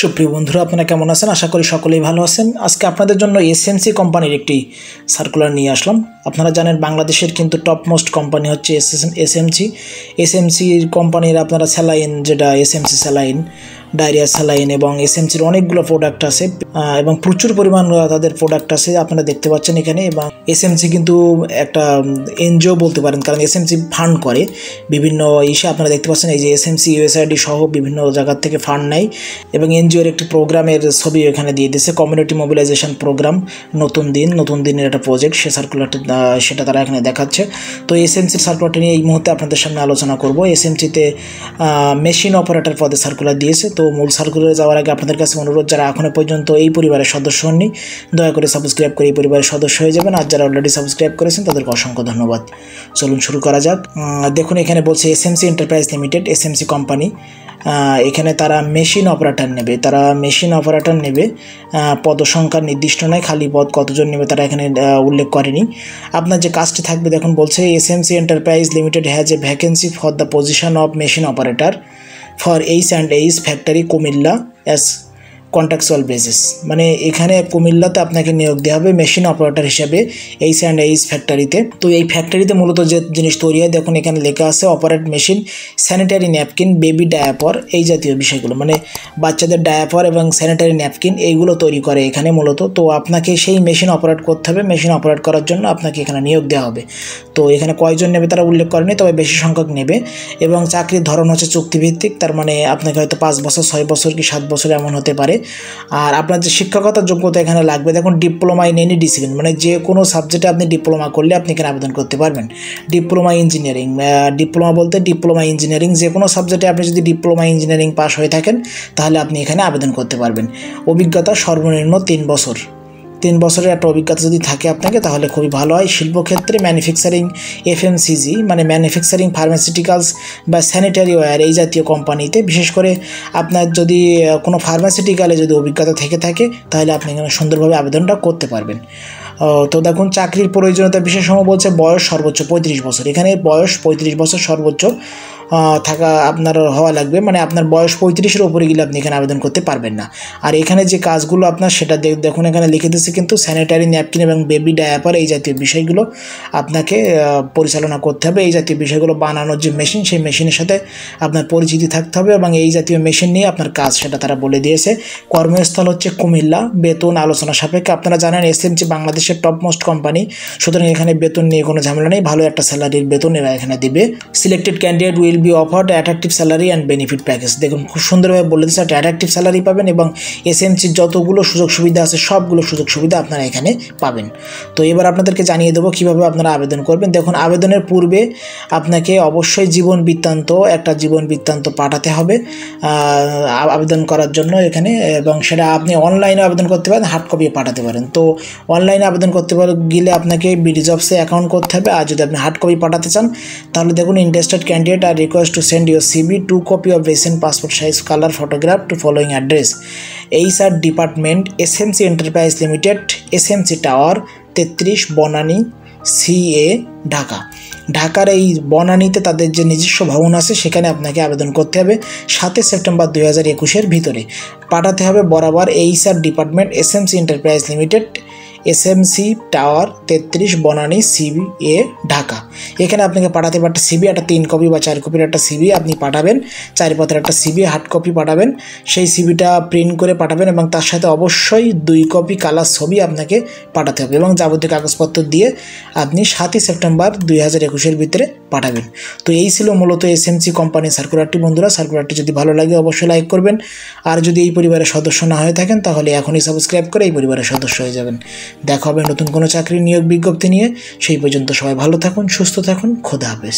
সুপ্রিয় বন্ধুরা, আপনারা কেমন আছেন? আশা করি সকলেই ভালো আছেন। আজকে আপনাদের জন্য এসএমসি কোম্পানির একটি সার্কুলার নিয়ে আসলাম। আপনারা জানেন বাংলাদেশের কিন্তু টপ মোস্ট কোম্পানি হচ্ছে এসএমসি। এসএমসির কোম্পানির আপনারা স্যালাইন, যেটা এসএমসি স্যালাইন, ডায়রিয়া স্যালাইন এবং এসএমসির অনেকগুলো প্রোডাক্ট আছে এবং প্রচুর পরিমাণ তাদের প্রোডাক্ট আছে আপনারা দেখতে পাচ্ছেন এখানে। এবং এসএমসি কিন্তু একটা এনজিও বলতে পারেন, কারণ এসএমসি ফান্ড করে বিভিন্ন ইসে। আপনারা দেখতে পাচ্ছেন এই যে এসএমসি ইউএসআইডি সহ বিভিন্ন জায়গার থেকে ফান্ড নেয় এবং এনজিওর একটি প্রোগ্রামের ছবি এখানে দিয়ে দিয়েছে, কমিউনিটি মোবিলাইজেশন প্রোগ্রাম, নতুন দিনের একটা প্রজেক্ট। সে সার্কুলারটি সেটা তারা এখানে দেখাচ্ছে। তো এসএমসির সার্কুলারটি নিয়ে এই মুহূর্তে আপনাদের সামনে আলোচনা করব। এসএমসিতে মেশিন অপারেটর পদে সার্কুলার দিয়েছে। তো মূল সার্কুলারে যাওয়ার আগে আপনাদের কাছে অনুরোধ, যারা এখনও পর্যন্ত এই পরিবারের সদস্য হননি, দয়া করে সাবস্ক্রাইব করে এই পরিবারের সদস্য হয়ে যাবেন। আর যারা অলরেডি সাবস্ক্রাইব করেছেন তাদেরকে অসংখ্য ধন্যবাদ। চলুন শুরু করা যাক। দেখুন এখানে বলছে SMC enterprise limited, SMC company. এখানে তারা মেশিন অপারেটর নেবে। পদসংখ্যা নির্দিষ্ট নয়, খালি পদ কতজন নেবে তারা এখানে উল্লেখ করেনি। আপনার যে কাজটি থাকবে দেখুন বলছে SMC enterprise limited has a vacancy for the position of machine operator for H factory Comilla as contractual basis. মানে এখানে কুমিল্লাতে আপনাকে নিয়োগ দেওয়া হবে মেশিন অপারেটর হিসেবে এইচ ফ্যাক্টরিতে। তো এই ফ্যাক্টরিতে মূলত যে জিনিস তৈরি হয় দেখুন এখানে লেখা আছে operate machine, sanitary napkin, baby diaper, এই জাতীয় বিষয়গুলো, মানে বাচ্চাদের ডায়াপার এবং স্যানিটারি ন্যাপকিন এইগুলো তৈরি করে এখানে মূলত। তো আপনাকে সেই মেশিন অপারেট করতে হবে। মেশিন অপারেট করার জন্য আপনাকে এখানে নিয়োগ দেওয়া হবে। তো এখানে কয়জন নেবে তারা উল্লেখ করেনি, তবে বেশি সংখ্যক নেবে। এবং চাকরির ধরন হচ্ছে চুক্তিভিত্তিক, তার মানে আপনাকে হয়তো 5 বছর, 6 বছর কি 7 বছর এমন হতে পারে। আর আপনার যে শিক্ষকতার যোগ্যতা এখানে লাগবে দেখুন ডিপ্লোমা ইন এনি ডিসিপ্লিন, মানে যে কোনো সাবজেক্টে আপনি ডিপ্লোমা করলে আপনি এখানে আবেদন করতে পারবেন। ডিপ্লোমা ইঞ্জিনিয়ারিং, যে কোনো সাবজেক্টে আপনি যদি ডিপ্লোমা ইঞ্জিনিয়ারিং পাস হয়ে থাকেন তাহলে আপনি এখানে আবেদন করতে পারবেন। অভিজ্ঞতা সর্বনিম্ন 3 বছর। 3 বছরের একটা অভিজ্ঞতা যদি থাকে আপনাকে তাহলে খুবই ভালো হয়। শিল্পক্ষেত্রে ম্যানুফ্যাকচারিং, এফএমসিজি মানে ম্যানুফ্যাকচারিং, ফার্মাসিউটিক্যালস বা স্যানিটারি ওয়্যার এই জাতীয় কোম্পানিতে, বিশেষ করে আপনার যদি কোনো ফার্মাসিউটিক্যালে যদি অভিজ্ঞতা থেকে থাকে তাহলে আপনি এখানে সুন্দরভাবে আবেদনটা করতে পারবেন। তো দেখুন চাকরির প্রয়োজনীয়তা বিশেষ সময় বলছে বয়স সর্বোচ্চ 35 বছর। এখানে বয়স 35 বছর সর্বোচ্চ থাকা আপনার হওয়া লাগবে, মানে আপনার বয়স 35-এর উপরে গেলে আপনি এখানে আবেদন করতে পারবেন না। আর এখানে যে কাজগুলো আপনার সেটা দেখুন এখানে লিখে দিচ্ছে কিন্তু স্যানিটারি ন্যাপকিন এবং বেবি ডায়াপার এই জাতীয় বিষয়গুলো আপনাকে পরিচালনা করতে হবে। এই জাতীয় বিষয়গুলো বানানোর যে মেশিন, সেই মেশিনের সাথে আপনার পরিচিতি থাকতে হবে এবং এই জাতীয় মেশিন নিয়ে আপনার কাজ সেটা তারা বলে দিয়েছে। কর্মস্থল হচ্ছে কুমিল্লা। বেতন আলোচনা সাপেক্ষে। আপনারা জানেন এসএমসি বাংলাদেশের টপ মোস্ট কোম্পানি, সুতরাং এখানে বেতন নিয়ে কোনো ঝামেলা নেই। ভালো একটা স্যালারির বেতন এরা এখানে দিবে। Selected candidate will be offered attractive salary and benefit package. দেখুন খুব সুন্দরভাবে বলে দিচ্ছে একটা অ্যাট্রাকটিভ স্যালারি পাবেন এবং এসএমসির যতগুলো সুযোগ সুবিধা আছে সবগুলো সুযোগ সুবিধা আপনারা এখানে পাবেন। তো এবার আপনাদেরকে জানিয়ে দেবো কীভাবে আপনারা আবেদন করবেন। দেখুন আবেদনের পূর্বে আপনাকে অবশ্যই জীবন বৃত্তান্ত পাঠাতে হবে আবেদন করার জন্য এখানে, এবং সেটা আপনি অনলাইনে আবেদন করতে পারেন, হার্ড কপি পাঠাতে পারেন। তো অনলাইনে আবেদন করতে গেলে আপনাকে বিডি জবসে অ্যাকাউন্ট করতে হবে। আর যদি আপনি হার্ড কপি পাঠাতে চান তাহলে দেখুন ইন্টারেস্টেড ক্যান্ডিডেট আর request to send your CV, 2 copy of recent passport size colour photograph to following address: HR department, SMC enterprise limited, SMC tower, 33 Banani, CA, Dhaka. ঢাকার এই বনানীতে তাদের যে নিজস্ব ভবন আছে সেখানে আপনাকে আবেদন করতে হবে 7 সেপ্টেম্বর 2021-এর ভিতরে। পাঠাতে হবে বরাবর HR department, SMC enterprise limited, SMC tower, 33 Banani, CA, Dhaka. এখানে আপনাকে পাঠাতে হবে একটা সিবি, একটা 3 কপি বা 4 কপির একটা সিবি আপনি পাঠাবেন। 4 পাতার একটা সিবি হার্ড কপি পাঠাবেন। সেই সিবিটা প্রিন্ট করে পাঠাবেন এবং তার সাথে অবশ্যই 2 কপি কালার ছবি আপনাকে পাঠাতে হবে এবং যাবতীয় কাগজপত্র দিয়ে আপনি 7 সেপ্টেম্বর 2021-এর ভিতরে পাঠাবেন। তো এই ছিল মূলত এসএমসি কোম্পানির সার্কুলারটি। বন্ধুরা সার্কুলারটি যদি ভালো লাগে অবশ্যই লাইক করবেন। আর যদি এই পরিবারের সদস্য না হয়ে থাকেন তাহলে এখনই সাবস্ক্রাইব করে এই পরিবারের সদস্য হয়ে যাবেন। দেখা হবে নতুন কোনো চাকরি নিয়োগ বিজ্ঞপ্তি নিয়ে। সেই পর্যন্ত সবাই ভালো থাকুন, সুস্থ থাকুন। খোদা হাফেজ।